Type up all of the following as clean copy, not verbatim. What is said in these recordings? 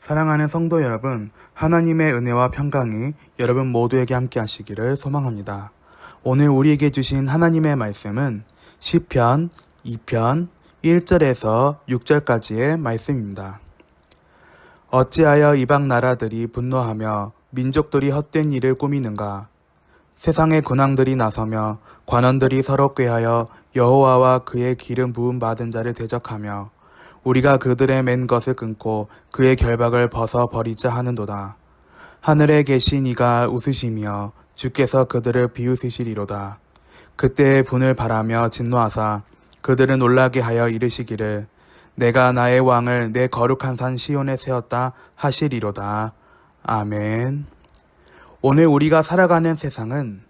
사랑하는 성도 여러분, 하나님의 은혜와 평강이 여러분 모두에게 함께 하시기를 소망합니다. 오늘 우리에게 주신 하나님의 말씀은 시편 2편 1절에서 6절까지의 말씀입니다. 어찌하여 이방 나라들이 분노하며 민족들이 헛된 일을 꾸미는가? 세상의 군왕들이 나서며 관원들이 서로 꾀하여 여호와와 그의 기름 부음 받은 자를 대적하며 우리가 그들의 맨 것을 끊고 그의 결박을 벗어 버리자 하는도다. 하늘에 계신 이가 웃으시며 주께서 그들을 비웃으시리로다. 그때의 분을 바라며 진노하사 그들은 놀라게 하여 이르시기를 내가 나의 왕을 내 거룩한 산 시온에 세웠다 하시리로다. 아멘. 오늘 우리가 살아가는 세상은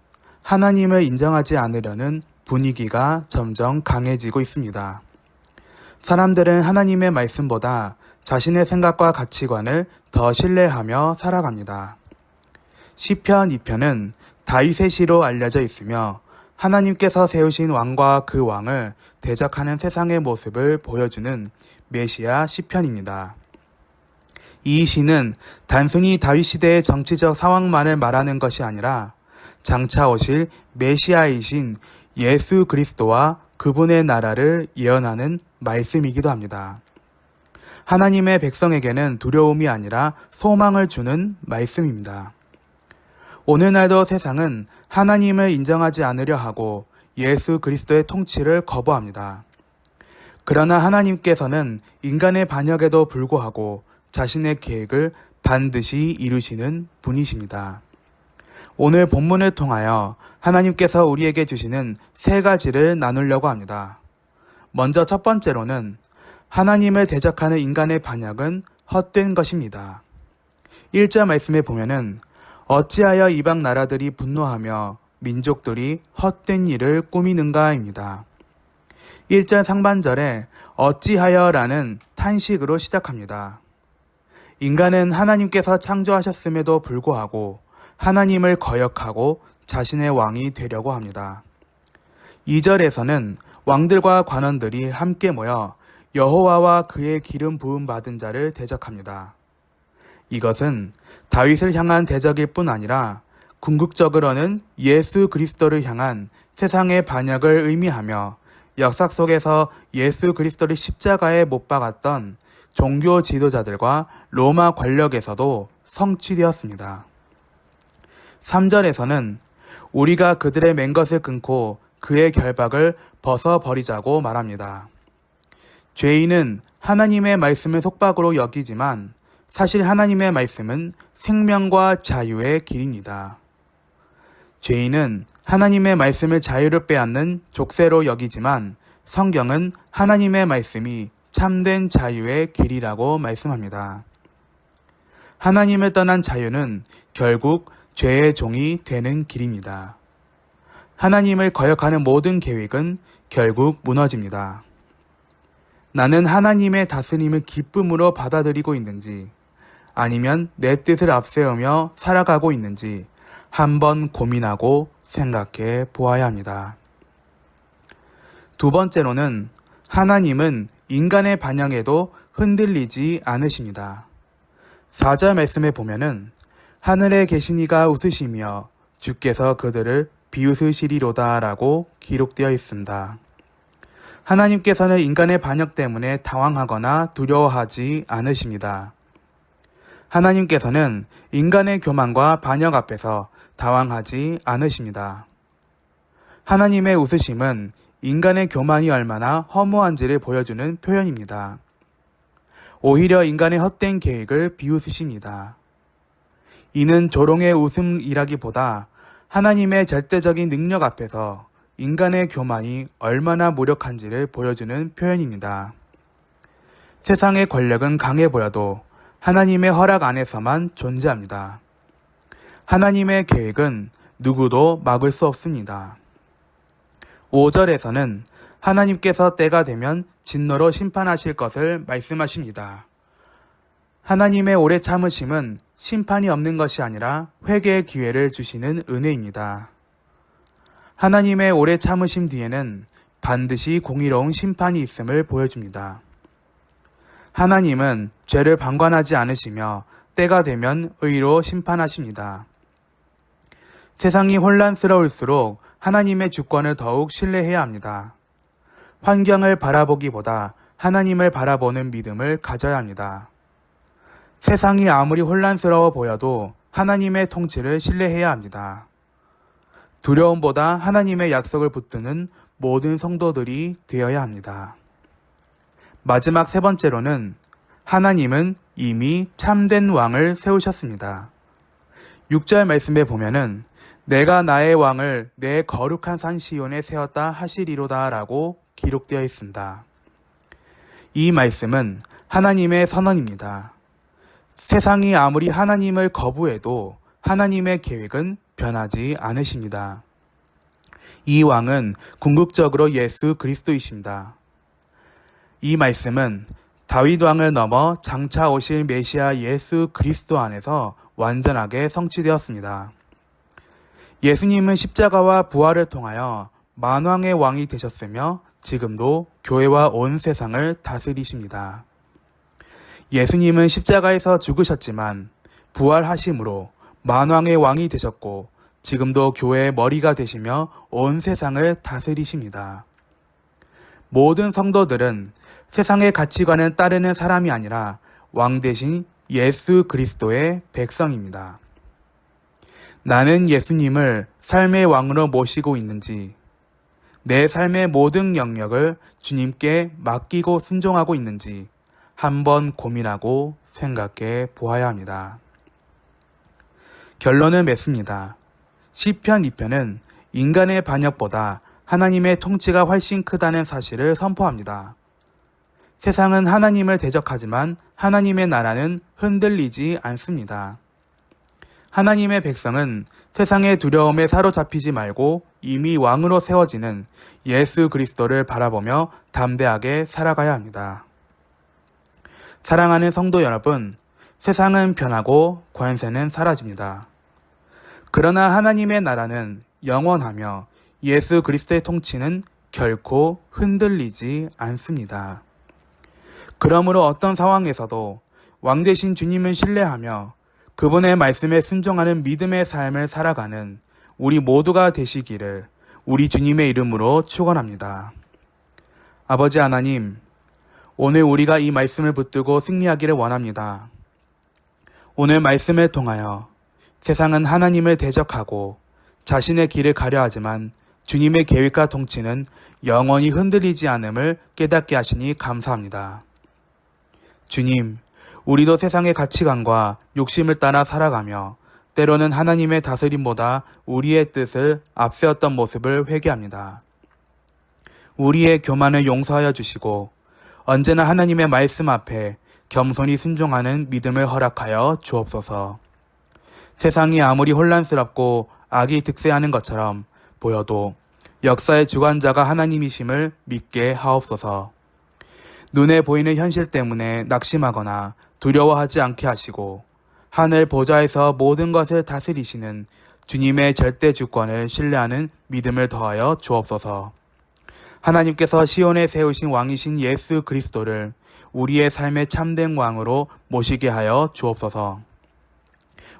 하나님을 인정하지 않으려는 분위기가 점점 강해지고 있습니다. 사람들은 하나님의 말씀보다 자신의 생각과 가치관을 더 신뢰하며 살아갑니다. 시편 2편은 다윗의 시로 알려져 있으며 하나님께서 세우신 왕과 그 왕을 대적하는 세상의 모습을 보여주는 메시아 시편입니다. 이 시는 단순히 다윗 시대의 정치적 상황만을 말하는 것이 아니라 장차 오실 메시아이신 예수 그리스도와 그분의 나라를 예언하는 말씀이기도 합니다. 하나님의 백성에게는 두려움이 아니라 소망을 주는 말씀입니다. 오늘날도 세상은 하나님을 인정하지 않으려 하고 예수 그리스도의 통치를 거부합니다. 그러나 하나님께서는 인간의 반역에도 불구하고 자신의 계획을 반드시 이루시는 분이십니다. 오늘 본문을 통하여 하나님께서 우리에게 주시는 세 가지를 나누려고 합니다. 먼저 첫 번째로는 하나님을 대적하는 인간의 반역은 헛된 것입니다. 1절 말씀에 보면은 어찌하여 이방 나라들이 분노하며 민족들이 헛된 일을 꾸미는가입니다. 1절 상반절에 어찌하여라는 탄식으로 시작합니다. 인간은 하나님께서 창조하셨음에도 불구하고 하나님을 거역하고 자신의 왕이 되려고 합니다. 2절에서는 왕들과 관원들이 함께 모여 여호와와 그의 기름 부음 받은 자를 대적합니다. 이것은 다윗을 향한 대적일 뿐 아니라 궁극적으로는 예수 그리스도를 향한 세상의 반역을 의미하며 역사 속에서 예수 그리스도를 십자가에 못 박았던 종교 지도자들과 로마 권력에서도 성취되었습니다. 3절에서는 우리가 그들의 맨 것을 끊고 그의 결박을 벗어버리자고 말합니다. 죄인은 하나님의 말씀을 속박으로 여기지만 사실 하나님의 말씀은 생명과 자유의 길입니다. 죄인은 하나님의 말씀을 자유를 빼앗는 족쇄로 여기지만 성경은 하나님의 말씀이 참된 자유의 길이라고 말씀합니다. 하나님을 떠난 자유는 결국 죄의 종이 되는 길입니다. 하나님을 거역하는 모든 계획은 결국 무너집니다. 나는 하나님의 다스림을 기쁨으로 받아들이고 있는지 아니면 내 뜻을 앞세우며 살아가고 있는지 한번 고민하고 생각해 보아야 합니다. 두 번째로는 하나님은 인간의 반역에도 흔들리지 않으십니다. 4절 말씀에 보면은 하늘에 계신 이가 웃으시며 주께서 그들을 비웃으시리로다 라고 기록되어 있습니다. 하나님께서는 인간의 반역 때문에 당황하거나 두려워하지 않으십니다. 하나님께서는 인간의 교만과 반역 앞에서 당황하지 않으십니다. 하나님의 웃으심은 인간의 교만이 얼마나 허무한지를 보여주는 표현입니다. 오히려 인간의 헛된 계획을 비웃으십니다. 이는 조롱의 웃음이라기보다 하나님의 절대적인 능력 앞에서 인간의 교만이 얼마나 무력한지를 보여주는 표현입니다. 세상의 권력은 강해 보여도 하나님의 허락 안에서만 존재합니다. 하나님의 계획은 누구도 막을 수 없습니다. 5절에서는 하나님께서 때가 되면 진노로 심판하실 것을 말씀하십니다. 하나님의 오래 참으심은 심판이 없는 것이 아니라 회개의 기회를 주시는 은혜입니다. 하나님의 오래 참으심 뒤에는 반드시 공의로운 심판이 있음을 보여줍니다. 하나님은 죄를 방관하지 않으시며 때가 되면 의로 심판하십니다. 세상이 혼란스러울수록 하나님의 주권을 더욱 신뢰해야 합니다. 환경을 바라보기보다 하나님을 바라보는 믿음을 가져야 합니다. 세상이 아무리 혼란스러워 보여도 하나님의 통치를 신뢰해야 합니다. 두려움보다 하나님의 약속을 붙드는 모든 성도들이 되어야 합니다. 마지막 세 번째로는 하나님은 이미 참된 왕을 세우셨습니다. 6절 말씀에 보면은 내가 나의 왕을 내 거룩한 산 시온에 세웠다 하시리로다 라고 기록되어 있습니다. 이 말씀은 하나님의 선언입니다. 세상이 아무리 하나님을 거부해도 하나님의 계획은 변하지 않으십니다. 이 왕은 궁극적으로 예수 그리스도이십니다. 이 말씀은 다윗 왕을 넘어 장차 오실 메시아 예수 그리스도 안에서 완전하게 성취되었습니다. 예수님은 십자가와 부활을 통하여 만왕의 왕이 되셨으며 지금도 교회와 온 세상을 다스리십니다. 예수님은 십자가에서 죽으셨지만 부활하심으로 만왕의 왕이 되셨고 지금도 교회의 머리가 되시며 온 세상을 다스리십니다. 모든 성도들은 세상의 가치관을 따르는 사람이 아니라 왕 대신 예수 그리스도의 백성입니다. 나는 예수님을 삶의 왕으로 모시고 있는지, 내 삶의 모든 영역을 주님께 맡기고 순종하고 있는지 한번 고민하고 생각해 보아야 합니다. 결론을 맺습니다. 시편 2편은 인간의 반역보다 하나님의 통치가 훨씬 크다는 사실을 선포합니다. 세상은 하나님을 대적하지만 하나님의 나라는 흔들리지 않습니다. 하나님의 백성은 세상의 두려움에 사로잡히지 말고 이미 왕으로 세워지는 예수 그리스도를 바라보며 담대하게 살아가야 합니다. 사랑하는 성도 여러분, 세상은 변하고 권세는 사라집니다. 그러나 하나님의 나라는 영원하며 예수 그리스도의 통치는 결코 흔들리지 않습니다. 그러므로 어떤 상황에서도 왕 대신 주님을 신뢰하며 그분의 말씀에 순종하는 믿음의 삶을 살아가는 우리 모두가 되시기를 우리 주님의 이름으로 축원합니다. 아버지 하나님, 오늘 우리가 이 말씀을 붙들고 승리하기를 원합니다. 오늘 말씀을 통하여 세상은 하나님을 대적하고 자신의 길을 가려 하지만 주님의 계획과 통치는 영원히 흔들리지 않음을 깨닫게 하시니 감사합니다. 주님, 우리도 세상의 가치관과 욕심을 따라 살아가며 때로는 하나님의 다스림보다 우리의 뜻을 앞세웠던 모습을 회개합니다. 우리의 교만을 용서하여 주시고 언제나 하나님의 말씀 앞에 겸손히 순종하는 믿음을 허락하여 주옵소서. 세상이 아무리 혼란스럽고 악이 득세하는 것처럼 보여도 역사의 주관자가 하나님이심을 믿게 하옵소서. 눈에 보이는 현실 때문에 낙심하거나 두려워하지 않게 하시고 하늘 보좌에서 모든 것을 다스리시는 주님의 절대 주권을 신뢰하는 믿음을 더하여 주옵소서. 하나님께서 시온에 세우신 왕이신 예수 그리스도를 우리의 삶의 참된 왕으로 모시게 하여 주옵소서.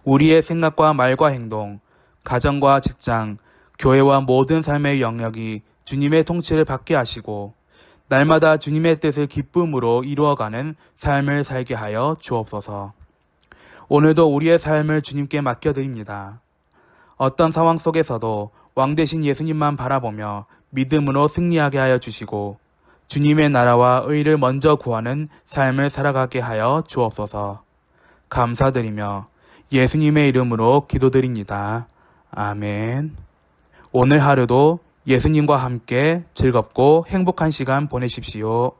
우리의 생각과 말과 행동, 가정과 직장, 교회와 모든 삶의 영역이 주님의 통치를 받게 하시고 날마다 주님의 뜻을 기쁨으로 이루어가는 삶을 살게 하여 주옵소서. 오늘도 우리의 삶을 주님께 맡겨드립니다. 어떤 상황 속에서도 왕 대신 예수님만 바라보며 믿음으로 승리하게 하여 주시고 주님의 나라와 의를 먼저 구하는 삶을 살아가게 하여 주옵소서. 감사드리며 예수님의 이름으로 기도드립니다. 아멘. 오늘 하루도 예수님과 함께 즐겁고 행복한 시간 보내십시오.